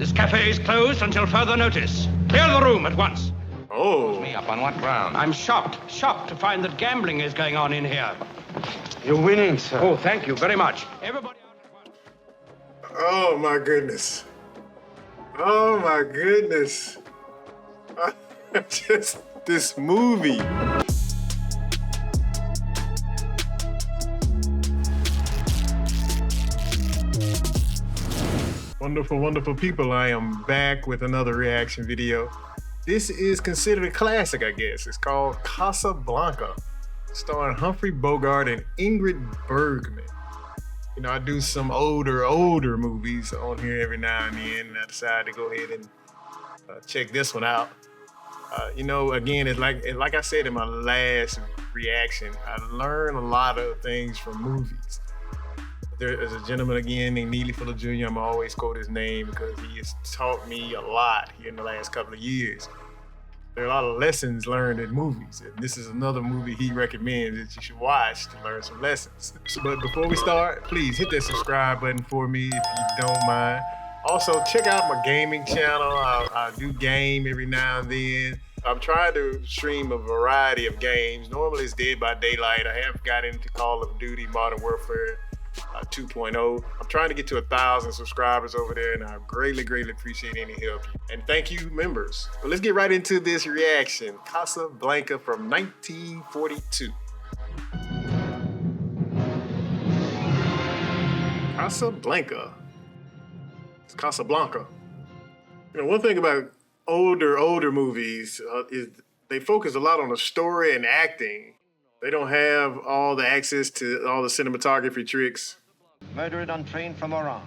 This cafe is closed until further notice. Clear the room at once. Oh. Me up on what ground? I'm shocked to find that gambling is going on in here. You're winning, sir. Oh, thank you very much. Everybody out at once. Oh, my goodness. Oh, my goodness. Just this movie. Wonderful, wonderful people. I am back with another reaction video. This is considered a classic, I guess. It's called Casablanca, starring Humphrey Bogart and Ingrid Bergman. You know, I do some older movies on here every now and then, and I decide to go ahead and check this one out. You know, again, it's like I said in my last reaction, I learn a lot of things from movies. There's a gentleman again named Neely Fuller Jr. I'm always quote his name because he has taught me a lot here in the last couple of years. There are a lot of lessons learned in movies, and this is another movie he recommends that you should watch to learn some lessons. But before we start, please hit that subscribe button for me if you don't mind. Also, check out my gaming channel. I do game every now and then. I'm trying to stream a variety of games. Normally it's Dead by Daylight. I have got into Call of Duty Modern Warfare 2.0. I'm trying to get to 1,000 subscribers over there, and I greatly appreciate any help. And thank you, members. But let's get right into this reaction. Casablanca from 1942. Casablanca. It's Casablanca. You know, one thing about older movies is they focus a lot on the story and acting. They don't have all the access to all the cinematography tricks. Murdered on train from Oran.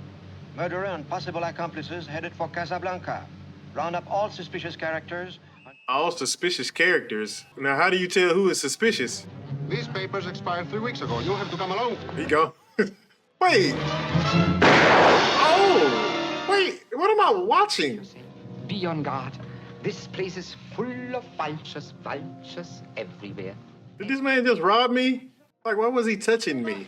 Murderer and possible accomplices headed for Casablanca. Round up all suspicious characters. All suspicious characters? Now, how do you tell who is suspicious? These papers expired 3 weeks ago. You'll have to come along. Here you go. Wait. Oh, wait. What am I watching? Be on guard. This place is full of vultures everywhere. Did this man just rob me? Like, why was he touching me?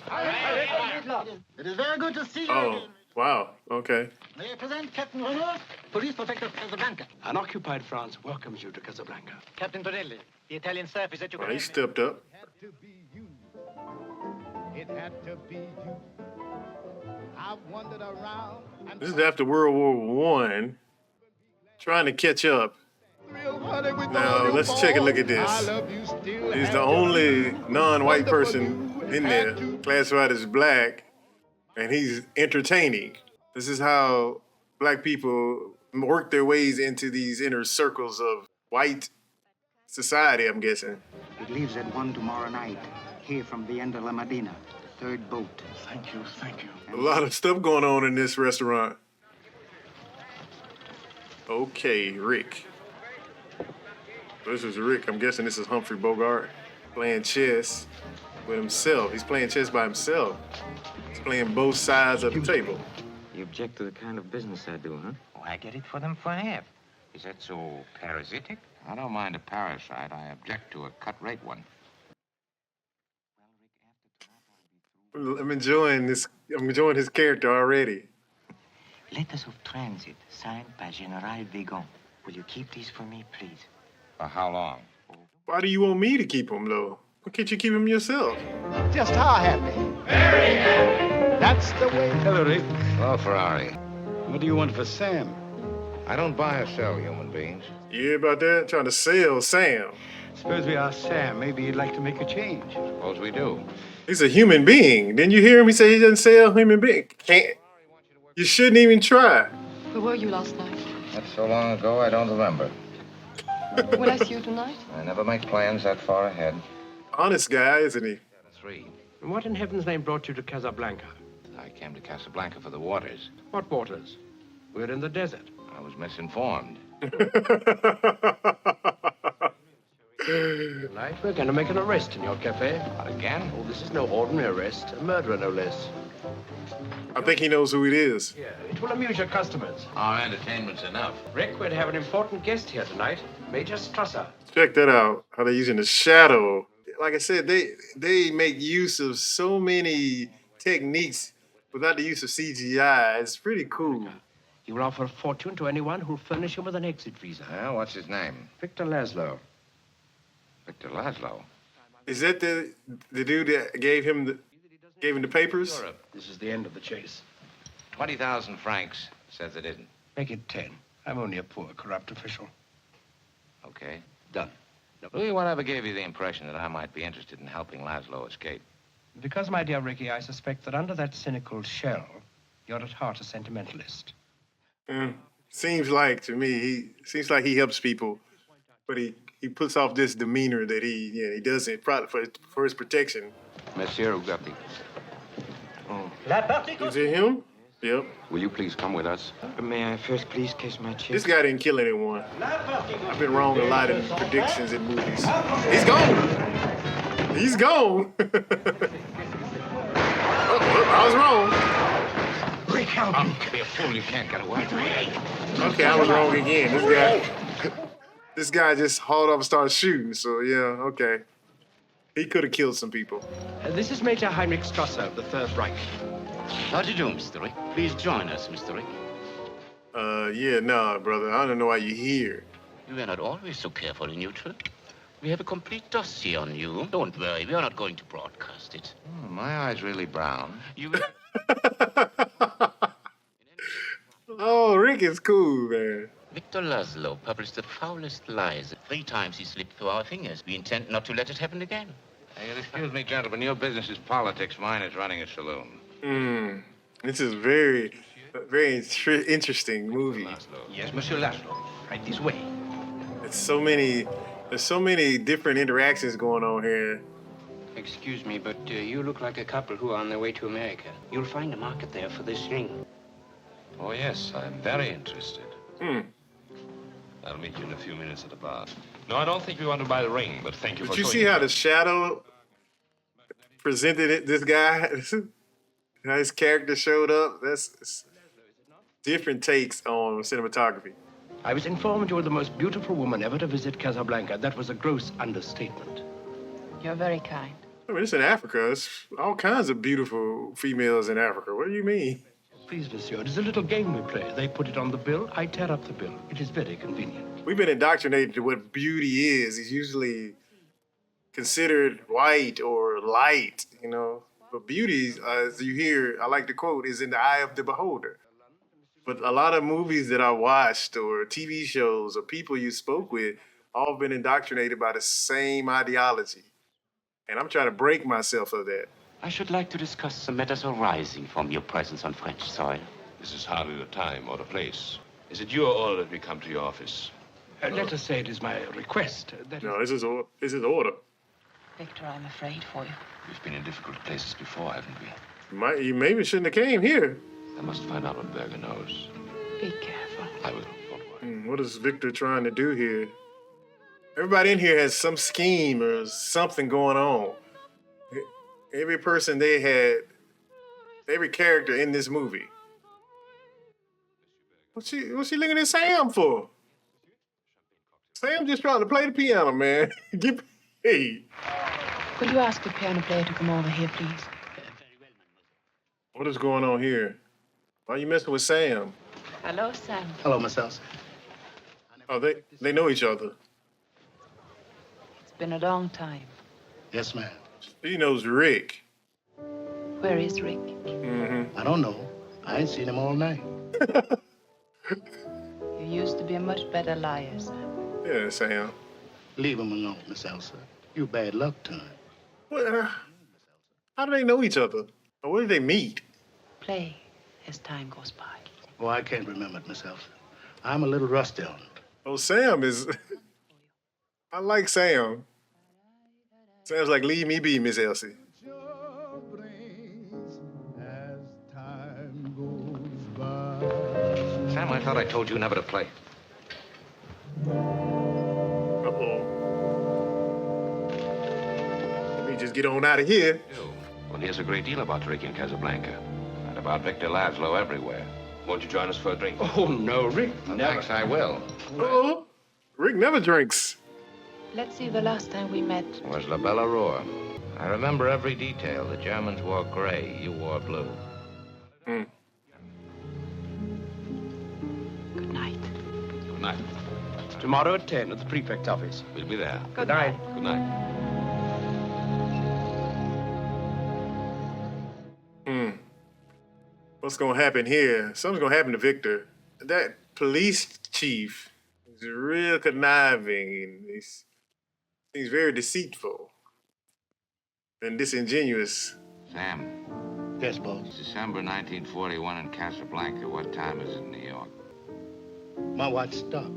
It is very good to see you. Oh, wow. Okay. May I present Captain Renault, Police Protector of Casablanca. Unoccupied France welcomes you to Casablanca. Captain Tonelli, the Italian staff is at your Well, he stepped up. It had to be you. It had to be you. I've wandered around. This is after World War I, trying to catch up. Now, let's take a look at this. He's the only non-white person in there, classified as black, and he's entertaining. This is how black people work their ways into these inner circles of white society, I'm guessing. It leaves at 1 tomorrow night, here from the end of La Medina, the 3rd boat. Thank you. A lot of stuff going on in this restaurant. Okay, Rick. This is Rick. I'm guessing this is Humphrey Bogart playing chess with himself. He's playing chess by himself. He's playing both sides of the table. You object to the kind of business I do, huh? Oh, I get it for them for half. Is that so parasitic? I don't mind a parasite. I object to a cut-rate one. I'm enjoying this. I'm enjoying his character already. Letters of transit signed by General Vegan. Will you keep these for me, please? For how long? Why do you want me to keep him, though? Why can't you keep him yourself? Just how happy? Very happy. That's the way. Hello, Rick. Hello, Ferrari. What do you want for Sam? I don't buy or sell human beings. You hear about that? Trying to sell Sam. Suppose we ask Sam. Maybe he'd like to make a change. Suppose we do. He's a human being. Didn't you hear him? He said he doesn't sell human being. Can't. You shouldn't even try. Where were you last night? That's so long ago, I don't remember. Will I see you tonight? I never make plans that far ahead. Honest guy, isn't he? 3. And what in heaven's name brought you to Casablanca? I came to Casablanca for the waters. What waters? We're in the desert. I was misinformed. Tonight, we're going to make an arrest in your cafe. Not again? Oh, this is no ordinary arrest. A murderer, no less. I think he knows who it is. Yeah, it will amuse your customers. Our entertainment's enough. Rick, we'd have an important guest here tonight. Major Strasser. Check that out. How they're using the shadow. Like I said, they make use of so many techniques without the use of CGI. It's pretty cool. He will offer a fortune to anyone who'll furnish him with an exit visa. Well, what's his name? Victor Laszlo. Victor Laszlo. Is that the dude that gave him the papers? Europe. This is the end of the chase. 20,000 francs says it isn't. Make it 10. I'm only a poor, corrupt official. Okay. Done. Whatever gave you the impression that I might be interested in helping Laszlo escape? Because, my dear Ricky, I suspect that under that cynical shell, you're at heart a sentimentalist. Seems like to me, he helps people, but he puts off this demeanor that he does it probably for his protection. Monsieur Ugarte, Is it him? Yep. will you please come with us? May I first please kiss my cheek? This guy didn't kill anyone. I've been wrong a lot in predictions in movies. He's gone. He's gone. I was wrong. Rick, help me. Be a fool, you can't get away. Okay, I was wrong again. This guy just hauled up and started shooting. So yeah, okay. He could have killed some people. This is Major Heinrich Strasser of the Third Reich. How do you do, Mr. Rick? Please join us, Mr. Rick. Yeah, nah, brother. I don't know why you're here. You are not always so careful in neutral. We have a complete dossier on you. Don't worry, we are not going to broadcast it. Oh, my eye's really brown. You... Oh, Rick is cool, man. Victor Laszlo published the foulest lies. 3 times he slipped through our fingers. We intend not to let it happen again. Hey, excuse me, gentlemen. Your business is politics. Mine is running a saloon. This is very interesting movie. Yes, Monsieur Laszlo. Right this way. There's so many different interactions going on here. Excuse me, but you look like a couple who are on their way to America. You'll find a market there for this ring. Oh, yes, I'm very interested. I'll meet you in a few minutes at the bar. No, I don't think we want to buy the ring, but thank you for Did you showing see how the shadow presented it? This guy, how his character showed up. That's different takes on cinematography. I was informed you were the most beautiful woman ever to visit Casablanca. That was a gross understatement. You're very kind. I mean, it's in Africa. There's all kinds of beautiful females in Africa. What do you mean? Please, monsieur, it is a little game we play. They put it on the bill, I tear up the bill. It is very convenient. We've been indoctrinated to what beauty is. It's usually considered white or light, you know. But beauty, as you hear, I like to quote, is in the eye of the beholder. But a lot of movies that I watched or TV shows or people you spoke with all been indoctrinated by the same ideology. And I'm trying to break myself of that. I should like to discuss some matters arising from your presence on French soil. This is hardly the time or the place. Is it your order that we come to your office? Let us say it is my request. No, this is order. Victor, I'm afraid for you. We've been in difficult places before, haven't we? You maybe shouldn't have came here. I must find out what Berger knows. Be careful. I will. Don't worry. What is Victor trying to do here? Everybody in here has some scheme or something going on. Every person every character in this movie. What's she looking at Sam for? Sam just trying to play the piano, man. Get paid. Could you ask the piano player to come over here, please? What is going on here? Why are you messing with Sam? Hello, Sam. Hello, Miss Elsie. Oh, they know each other. It's been a long time. Yes, ma'am. He knows Rick. Where is Rick? I don't know. I ain't seen him all night. You used to be a much better liar, Sam. Yeah, Sam. Leave him alone, Miss Elsa. You bad luck to him. Well, how do they know each other? Or where did they meet? Play as time goes by. Oh, I can't remember it, Miss Elsa. I'm a little rusty on it. Oh, Sam is... I like Sam. Sam's like, leave me be, Miss Elsie. Sam, I thought I told you never to play. Uh-oh. Let me just get on out of here. Well, here's a great deal about Rick in Casablanca. And about Victor Laszlo everywhere. Won't you join us for a drink? Oh, no, Rick, Well, never. thanks, I will. Uh-oh. Rick never drinks. Let's see, the last time we met. It was La Belle Aurore. I remember every detail. The Germans wore gray, you wore blue. night. Tomorrow at 10 at the prefect's office. We'll be there. Good night. Good night. What's gonna happen here? Something's gonna happen to Victor. That police chief is real conniving and he's very deceitful and disingenuous. Sam. Yes, boss. It's December 1941 in Casablanca. What time is it in New York? My watch stopped.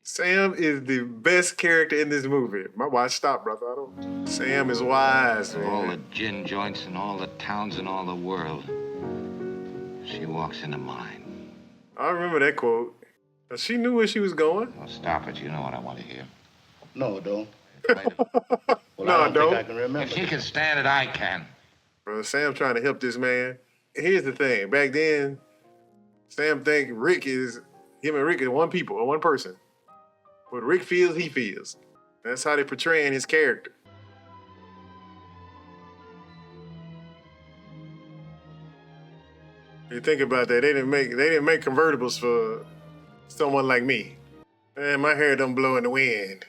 Sam is the best character in this movie. My watch stopped, brother. Sam is wise, man. All the gin joints in all the towns in all the world. She walks into mine. I remember that quote. She knew where she was going. Oh, stop it. You know what I want to hear. No, don't. Well, I no, don't think I can remember. If she can stand it, I can. Bro, Sam trying to help this man. Here's the thing. Back then, Sam think him and Rick are one person. What Rick feels, he feels. That's how they're portraying his character. You think about that, they didn't make convertibles for someone like me. Man, my hair don't blow in the wind.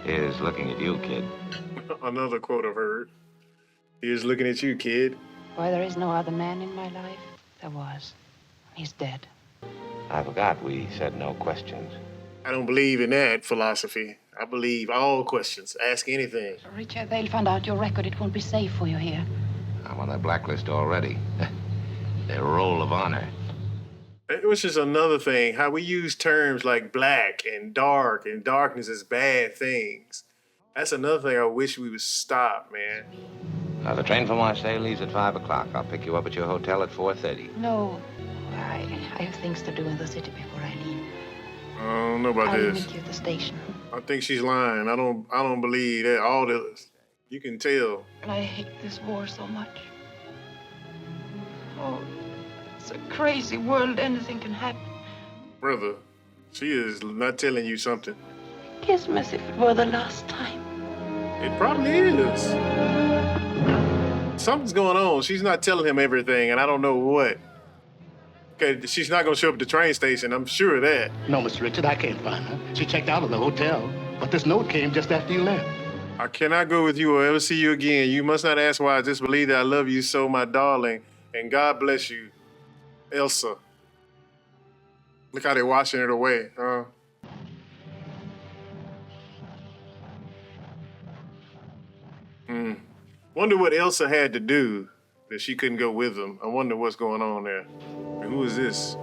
Here's looking at you, kid. Another quote I've heard. Here's looking at you, kid. Why, there is no other man in my life. There was. He's dead. I forgot we said no questions. I don't believe in that philosophy. I believe all questions. Ask anything. Richard, they'll find out your record. It won't be safe for you here. I'm on that blacklist already. Their roll of honor. It was just another thing, how we use terms like black and darkness as bad things. That's another thing I wish we would stop, man. The train from Marseille leaves at 5 o'clock. I'll pick you up at your hotel at 4:30. No, I have things to do in the city before I leave. I don't know about I'll this. meet you at the station. I think she's lying. I don't believe that. All this, you can tell. I hate this war so much. Oh, it's a crazy world. Anything can happen. Brother, she is not telling you something. Kiss me as if it were the last time. It probably is. Something's going on. She's not telling him everything, and I don't know what. Okay, she's not going to show up at the train station. I'm sure of that. No, Mr. Richard, I can't find her. She checked out of the hotel, but this note came just after you left. I cannot go with you or ever see you again. You must not ask why. I just believe that I love you so, my darling, and God bless you, Elsa. Look how they're washing it away, huh? Wonder what Elsa had to do that she couldn't go with them. I wonder what's going on there. And who is this?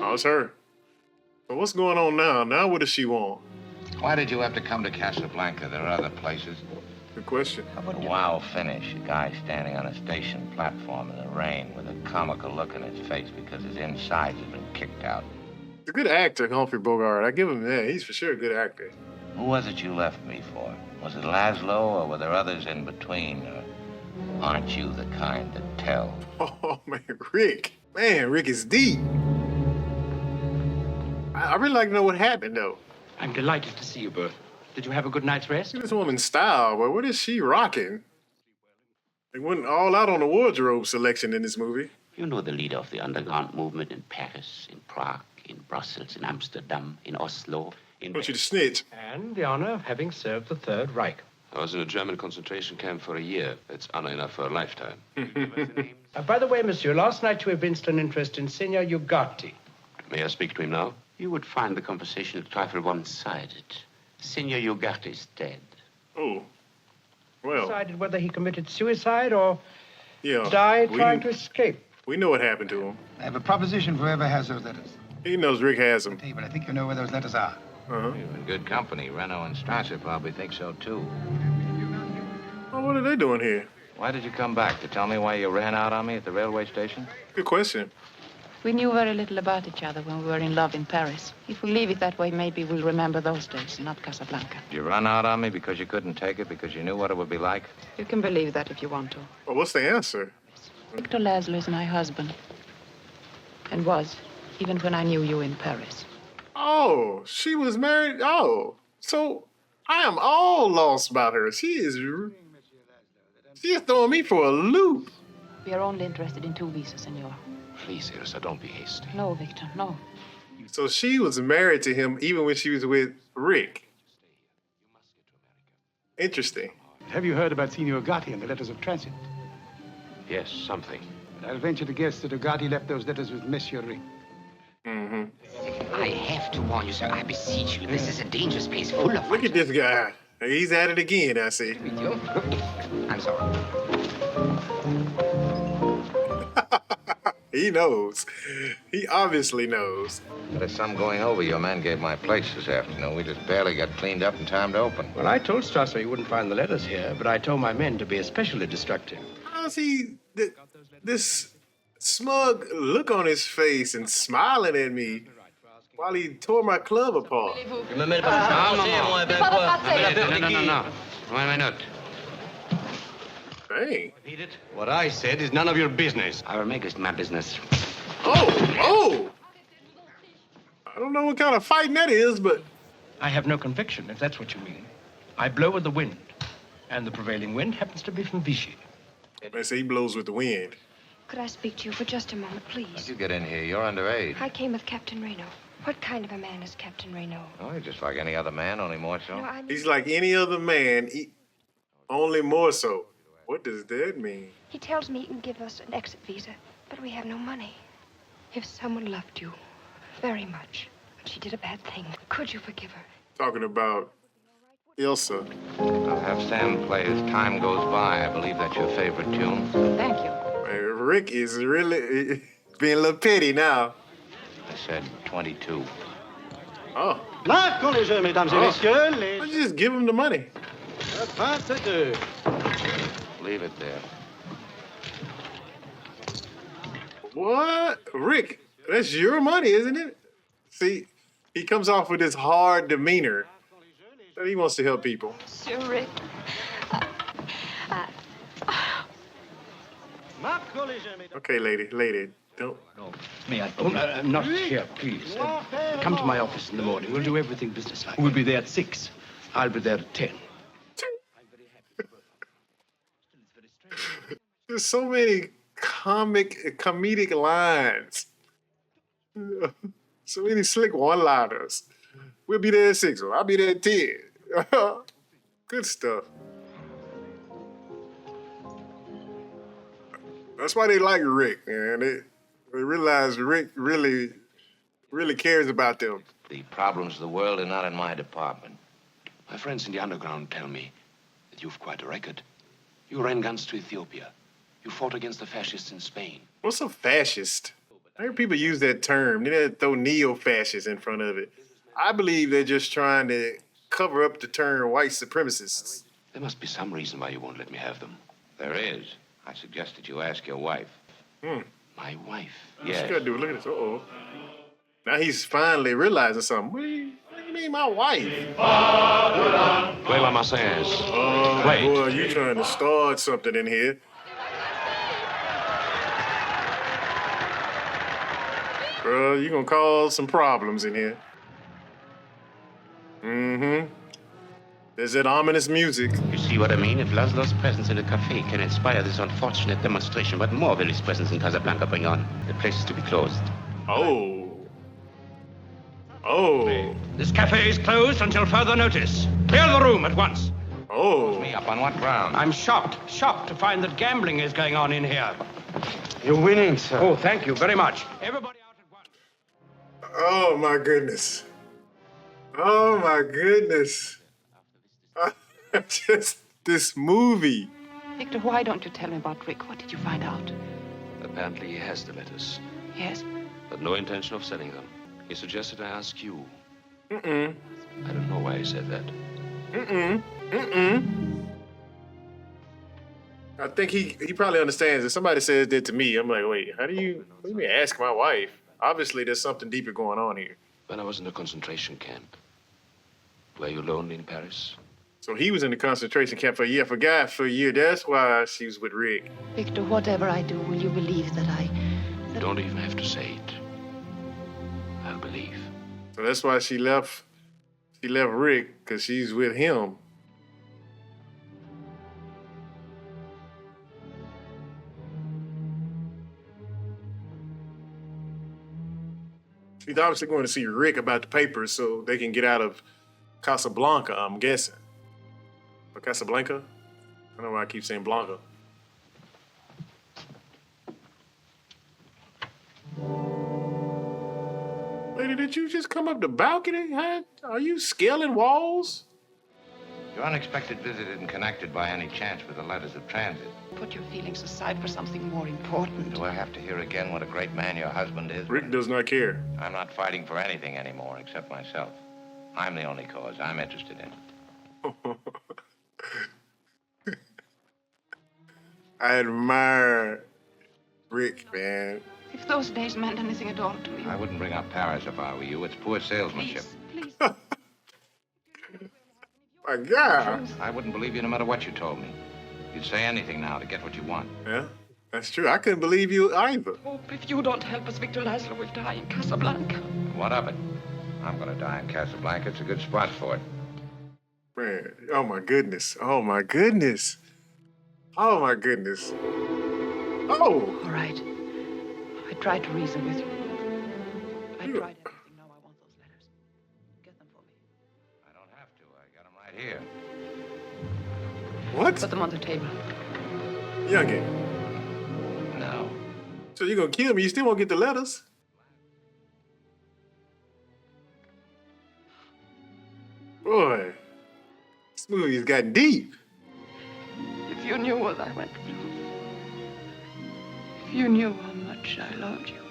Oh, it's her. But what's going on now? Now what does she want? Why did you have to come to Casablanca? There are other places. Good question. A wow finish. A guy standing on a station platform in the rain with a comical look on his face because his insides have been kicked out. He's a good actor, Humphrey Bogart. I give him that. He's for sure a good actor. Who was it you left me for? Was it Laszlo, or were there others in between? Or aren't you the kind that tell? Oh, man, Rick. Man, Rick is deep. I really like to know what happened, though. I'm delighted to see you both. Did you have a good night's rest? This woman's style, but what is she rocking? They went all out on the wardrobe selection in this movie. You know the leader of the underground movement in Paris, in Prague, in Brussels, in Amsterdam, in Oslo. I want you to snitch. And the honor of having served the Third Reich. I was in a German concentration camp for a year. It's honor enough for a lifetime. By the way, monsieur, last night you evinced an interest in Signor Ugarte. May I speak to him now? You would find the conversation a trifle one-sided. Signor Ugarte is dead. Oh, well. Decided whether he committed suicide or yeah, died trying to escape. We know what happened to him. I have a proposition for whoever has those letters. He knows Rick has them. But I think you know where those letters are. Uh-huh. You're in good company. Renault and Strasser probably think so, too. Oh, what are they doing here? Why did you come back? To tell me why you ran out on me at the railway station? Good question. We knew very little about each other when we were in love in Paris. If we leave it that way, maybe we'll remember those days, not Casablanca. Did you run out on me because you couldn't take it, because you knew what it would be like? You can believe that if you want to. Well, what's the answer? Victor Laszlo is my husband. And was, even when I knew you in Paris. Oh, she was married. Oh, so I am all lost about her. She is throwing me for a loop. We are only interested in 2 visas, senor. Please, Elsa, don't be hasty. No, Victor, no. So she was married to him even when she was with Rick. Interesting. Have you heard about Signor Gotti and the letters of transit? Yes, something. I'll venture to guess that Gotti left those letters with Monsieur Rick. Mm-hmm. I have to warn you, sir. I beseech you. This is a dangerous place full of... Look at this guy. He's at it again, I see. I'm sorry. He knows. He obviously knows. There's some going over. Your man gave my place this afternoon. We just barely got cleaned up in time to open. Well, I told Strasser he wouldn't find the letters here, but I told my men to be especially destructive. How's he... This smug look on his face and smiling at me while he tore my club apart. No. Wait a minute. Dang. What I said is none of your business. I will make it my business. Oh! I don't know what kind of fighting that is, but... I have no conviction, if that's what you mean. I blow with the wind, and the prevailing wind happens to be from Vichy. They say he blows with the wind. Could I speak to you for just a moment, please? How'd you get in here? You're underage. I came with Captain Reno. What kind of a man is Captain Reno? Oh, you're just like any other man, only more so. No, I mean... He's like any other man, only more so. What does that mean? He tells me he can give us an exit visa, but we have no money. If someone loved you very much, and she did a bad thing, could you forgive her? Talking about Ilsa. I'll have Sam play as time goes by. I believe that's your favorite tune. Thank you. Rick is really being a little petty now. I said 22. Oh. Marquons les jeux, mesdames et messieurs. Why don't you just give him the money? 22. Leave it there. What? Rick, that's your money, isn't it? See, he comes off with this hard demeanor that he wants to help people. Sir Rick. Okay, lady, don't. No, may I? Oh, not here, please. Come to my office in the morning. We'll do everything businesslike. We'll be there at 6. I'll be there at 10. There's so many comedic lines. So many slick one-liners. We'll be there at 6. I'll be there at 10. Good stuff. That's why they like Rick, man. They realize Rick really cares about them. The problems of the world are not in my department. My friends in the underground tell me that you've quite a record. You ran guns to Ethiopia. You fought against the fascists in Spain. What's a fascist? I hear people use that term. They throw neo-fascists in front of it. I believe they're just trying to cover up the term white supremacists. There must be some reason why you won't let me have them. There is. I suggest that you ask your wife. My wife? Yes. What you gotta do? Look at this. Uh-oh. Now he's finally realizing something. What do you mean, my wife? Play La Marseillaise. Oh, boy, you trying to start something in here. Bro, you gonna cause some problems in here. Mm-hmm. There's that ominous music. You see what I mean? If Laszlo's presence in the cafe can inspire this unfortunate demonstration, what more will his presence in Casablanca bring on? The place is to be closed. Oh. This cafe is closed until further notice. Clear the room at once. Oh. Me up on what ground? I'm shocked to find that gambling is going on in here. You're winning, sir. Oh, thank you very much. Everybody out at once. Oh, my goodness. Oh, my goodness. Just this movie. Victor, why don't you tell me about Rick? What did you find out? Apparently he has the letters. Yes? But no intention of selling them. He suggested I ask you. Mm-mm. I don't know why he said that. I think he probably understands. If somebody says that to me, I'm like, wait, what do you mean ask my wife? Obviously, there's something deeper going on here. When I was in a concentration camp, were you lonely in Paris? So he was in the concentration camp for a year. I forgot for a year. That's why she was with Rick. Victor, whatever I do, will you believe that You don't even have to say it. I'll believe. So that's why she left Rick, because she's with him. He's obviously going to see Rick about the papers so they can get out of Casablanca, I'm guessing. Or Casablanca? I don't know why I keep saying Blanca. Lady, did you just come up the balcony? Huh? Are you scaling walls? Your unexpected visit isn't connected by any chance with the letters of transit. Put your feelings aside for something more important. Do I have to hear again what a great man your husband is? Rick does not care. I'm not fighting for anything anymore except myself. I'm the only cause I'm interested in. I admire Rick, man. If those days meant anything at all to you. I wouldn't bring up Paris if I were you. It's poor salesmanship. Please. My God. I wouldn't believe you no matter what you told me. You'd say anything now to get what you want. Yeah, that's true. I couldn't believe you either. Oh, if you don't help us, Victor Laszlo will die in Casablanca. What of it? I'm going to die in Casablanca. It's a good spot for it. Man, oh my goodness. Oh my goodness. Oh my goodness. Oh. All right. I tried to reason with you. I tried everything. Now I want those letters. Get them for me. I don't have to. I got them right here. What? Put them on the table. Youngin. No. So you're going to kill me? You still won't get the letters? Boy, this movie's gotten deep. If you knew what I went through. If you knew how much I loved you.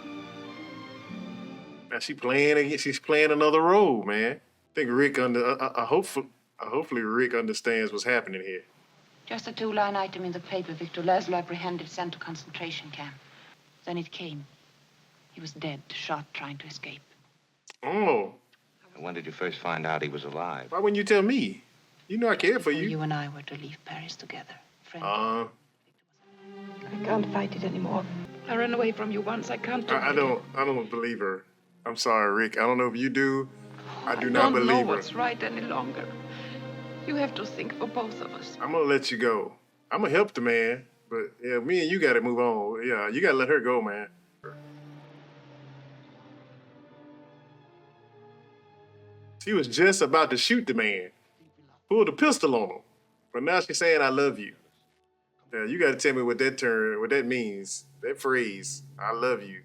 Now she's playing another role, man. I think Rick hopefully Rick understands what's happening here. Just a 2-line item in the paper. Victor Laszlo apprehended, sent to concentration camp. Then it came. He was dead, shot, trying to escape. Oh. When did you first find out he was alive? Why wouldn't you tell me? You know I care for you. You and I were to leave Paris together. Friends. I can't fight it anymore. I ran away from you once. I can't do it. I don't believe her. I'm sorry, Rick. I don't know if you do. I do not believe her. I don't know what's right any longer. You have to think for both of us. I'm gonna let you go. I'm gonna help the man, but yeah, me and you gotta move on. Yeah, you gotta let her go, man. She was just about to shoot the man. Pulled a pistol on him. But now she's saying, I love you. Yeah, you gotta tell me what that means. That phrase, I love you.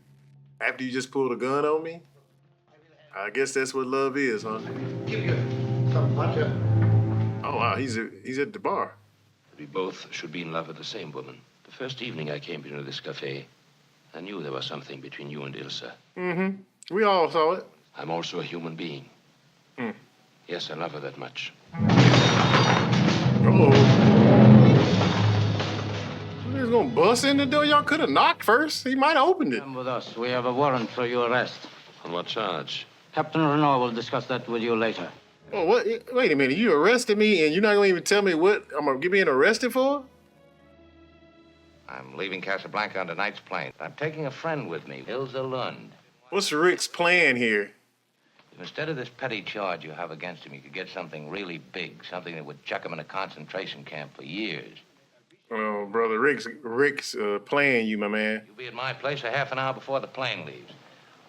After you just pulled a gun on me? I guess that's what love is, huh? Oh, wow, he's at the bar. We both should be in love with the same woman. The first evening I came into this cafe, I knew there was something between you and Ilsa. Mm-hmm. We all saw it. I'm also a human being. Hmm. Yes, I love her that much. Uh-oh. He's gonna bust in the door. Y'all could have knocked first. He might have opened it. Come with us. We have a warrant for your arrest. On what charge? Captain Renault will discuss that with you later. Oh, what? Wait a minute. You arrested me and you're not gonna even tell me what I'm gonna get being arrested for? I'm leaving Casablanca on tonight's plane. I'm taking a friend with me, Ilsa Lund. What's Rick's plan here? Instead of this petty charge you have against him, you could get something really big, something that would chuck him in a concentration camp for years. Oh, brother, Rick's playing you, my man. You'll be at my place a half an hour before the plane leaves.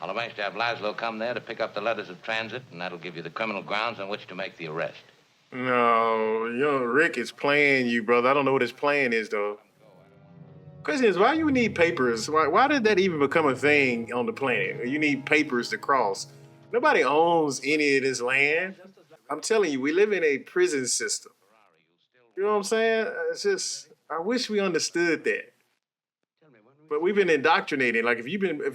I'll arrange to have Laszlo come there to pick up the letters of transit, and that'll give you the criminal grounds on which to make the arrest. No, Rick is playing you, brother. I don't know what his plan is, though. Question is, why you need papers? Why did that even become a thing on the planet? You need papers to cross. Nobody owns any of this land. I'm telling you, we live in a prison system. You know what I'm saying? It's just, I wish we understood that. But we've been indoctrinated. Like, if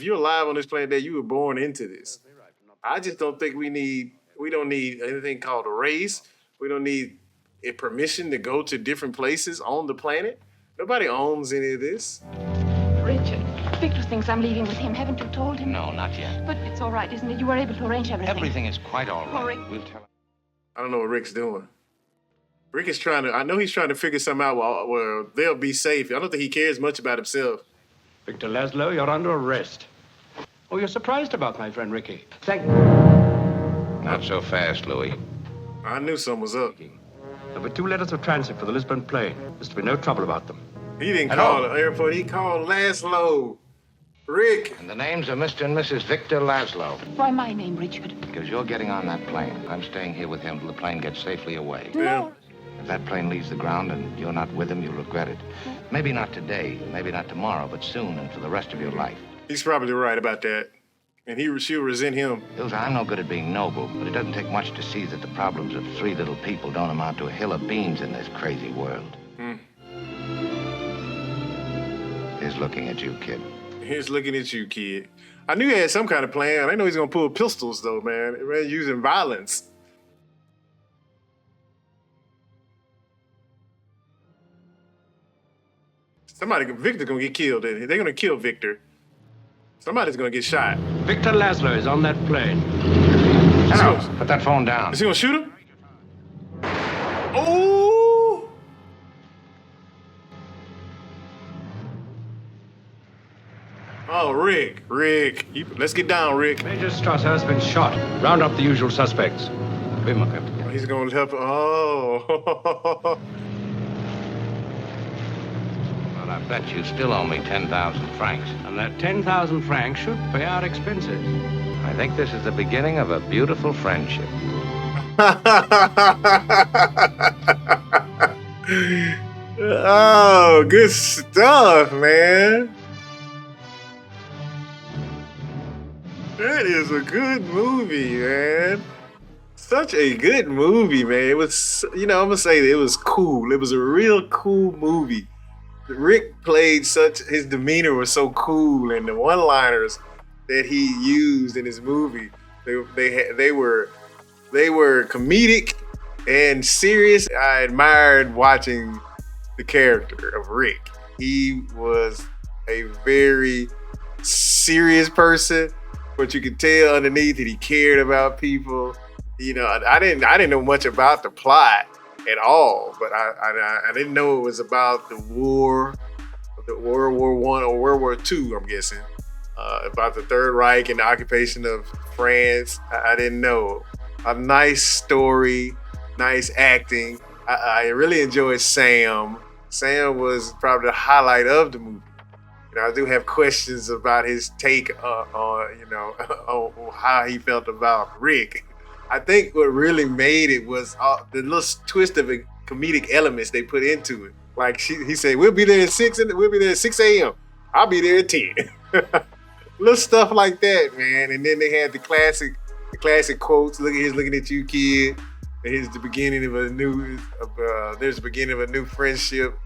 you're alive on this planet, you were born into this. I just don't think we don't need anything called a race. We don't need a permission to go to different places on the planet. Nobody owns any of this. Richard, Victor thinks I'm leaving with him. Haven't you told him? No, not yet. But it's all right, isn't it? You were able to arrange everything. Everything is quite all right. Rick. We'll tell him. I don't know what Rick's doing. Rick is I know he's trying to figure something out where they'll be safe. I don't think he cares much about himself. Victor Laszlo, you're under arrest. Oh, you're surprised about my friend Ricky. Not so fast, Louis. I knew something was up. There were 2 letters of transit for the Lisbon plane. There's to be no trouble about them. He didn't call the airport. He called Laszlo. Rick. And the names are Mr. and Mrs. Victor Laszlo. Why my name, Richard? Because you're getting on that plane. I'm staying here with him till the plane gets safely away. No. If that plane leaves the ground and you're not with him, you'll regret it. Maybe not today, maybe not tomorrow, but soon and for the rest of your life. He's probably right about that. And she'll resent him. Ilsa, I'm no good at being noble, but it doesn't take much to see that the problems of three little people don't amount to a hill of beans in this crazy world. He's looking at you, kid. He's looking at you, kid. I knew he had some kind of plan. I didn't know he's gonna pull pistols, though, man. Using violence. Victor's gonna get killed. They're gonna kill Victor. Somebody's gonna get shot. Victor Laszlo is on that plane. Hello, put that phone down. Is he gonna shoot him? Oh! Oh, Rick. Let's get down, Rick. Major Strasser has been shot. Round up the usual suspects. Oh, he's gonna help. Oh. Well, I bet you still owe me 10,000 francs. And that 10,000 francs should pay our expenses. I think this is the beginning of a beautiful friendship. Oh, good stuff, man. That is a good movie, man. Such a good movie, man. It was, I'm gonna say that it was cool. It was a real cool movie. Rick played his demeanor was so cool, and the one-liners that he used in his movie, they were comedic and serious. I admired watching the character of Rick. He was a very serious person, but you could tell underneath that he cared about people. I didn't know much about the plot at all, but I didn't know it was about the World War I or World War II, I'm guessing, about the Third Reich and the occupation of France. I didn't know. A nice story, nice acting. I really enjoyed Sam. Sam was probably the highlight of the movie. I do have questions about his take on on how he felt about Rick. I think what really made it was the little twist of comedic elements they put into it. Like he said, we'll be there at 6 a.m. I'll be there at 10. Little stuff like that, man. And then they had the classic quotes. He's looking at you, kid. Here's the beginning of a new. There's the beginning of a new friendship.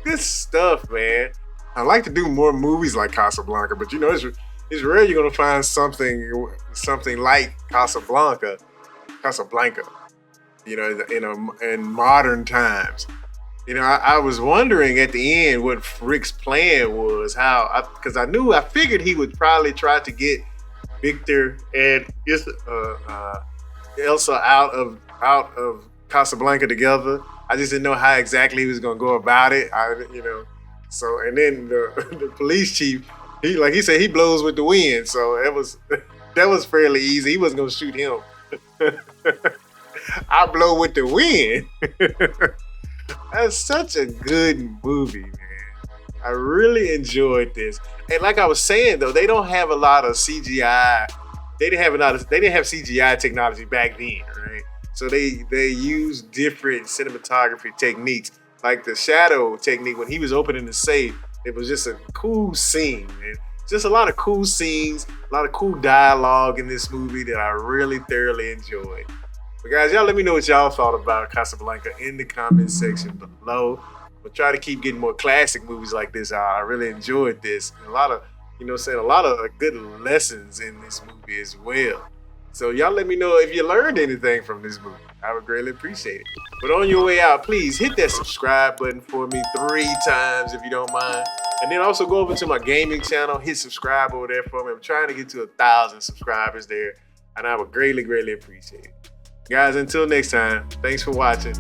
Good stuff, man. I like to do more movies like Casablanca, but it's rare you're gonna find something like Casablanca, in modern times. I was wondering at the end what Rick's plan was, because I figured he would probably try to get Victor and Elsa out of Casablanca together. I just didn't know how exactly he was gonna go about it. So, and then the police chief, he said he blows with the wind. So that was fairly easy. He wasn't gonna shoot him. I blow with the wind. That's such a good movie, man. I really enjoyed this. And like I was saying though, they don't have a lot of CGI. They didn't have CGI technology back then, right? So they use different cinematography techniques. Like the shadow technique when he was opening the safe, it was just a cool scene, man. Just a lot of cool scenes, a lot of cool dialogue in this movie that I really thoroughly enjoyed. But guys, y'all let me know what y'all thought about Casablanca in the comment section below. We'll try to keep getting more classic movies like this out. I really enjoyed this. And a lot of good lessons in this movie as well. So y'all let me know if you learned anything from this movie. I would greatly appreciate it. But on your way out, please hit that subscribe button for me 3 times if you don't mind. And then also go over to my gaming channel, hit subscribe over there for me. I'm trying to get to 1,000 subscribers there, and I would greatly, greatly appreciate it. Guys, until next time, thanks for watching.